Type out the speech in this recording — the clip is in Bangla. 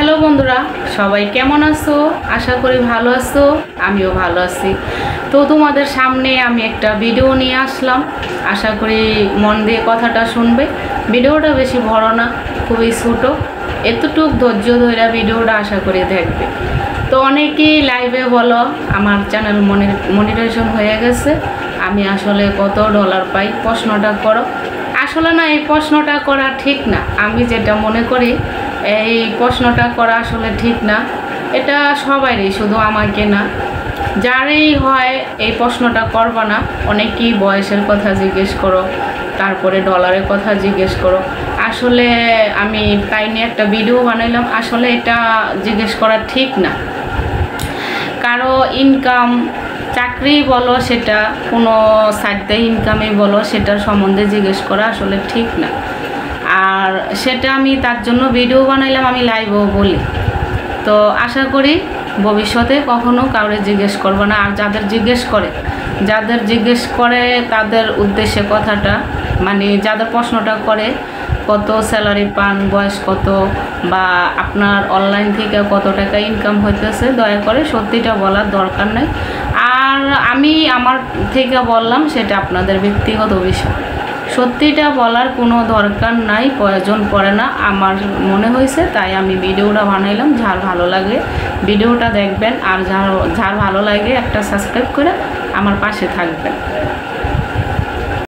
হ্যালো বন্ধুরা, সবাই কেমন আছো? আশা করি ভালো আছো। আমিও ভালো আছি। তো তোমাদের সামনে আমি একটা ভিডিও নিয়ে আসলাম। আশা করি মন দিয়ে কথাটা শুনবে। ভিডিওটা বেশি বড় না, খুবই ছোট। এতটুক ধৈর্য ধরে ভিডিওটা আশা করি দেখবে। তো অনেকেই লাইভে বলো আমার চ্যানেল মনিটাইজেশন হয়ে গেছে, আমি আসলে কত ডলার পাই, প্রশ্নটা করো। আসলে না, এই প্রশ্নটা করা ঠিক না। আমি যেটা মনে করি এই প্রশ্নটা করা আসলে ঠিক না। এটা সবারই, শুধু আমাকে না, যারই হয় এই প্রশ্নটা করবা না। অনেকেই বয়সের কথা জিজ্ঞেস করো, তারপরে ডলারের কথা জিজ্ঞেস করো। আসলে আমি তাই নিয়ে একটা ভিডিও বানাইলাম। আসলে এটা জিজ্ঞেস করা ঠিক না। কারো ইনকাম, চাকরি বলো, সেটা কোনো সাইডে ইনকামই বলো, সেটার সম্বন্ধে জিজ্ঞেস করা আসলে ঠিক না। আর সেটা আমি তার জন্য ভিডিও বানাইলাম, আমি লাইভও বলি। তো আশা করি ভবিষ্যতে কখনো কাউরে জিজ্ঞেস করবো না। আর যাদের জিজ্ঞেস করে তাদের উদ্দেশ্যে কথাটা, মানে যাদের প্রশ্নটা করে কত স্যালারি পান, বয়স কত, বা আপনার অনলাইন থেকে কত টাকা ইনকাম হইতেছে, দয়া করে সত্যিটা বলার দরকার নেই। আর আমি আমার থেকে বললাম, সেটা আপনাদের ব্যক্তিগত বিষয়। সত্যিটা বলার কোনো দরকার নাই, প্রয়োজন পড়ে না। আমার মনে হয়েছে তাই আমি ভিডিওটা বানাইলাম। যার ভালো লাগে ভিডিওটা দেখবেন, আর যার ভালো লাগে একটা সাবস্ক্রাইব করে আমার পাশে থাকবেন।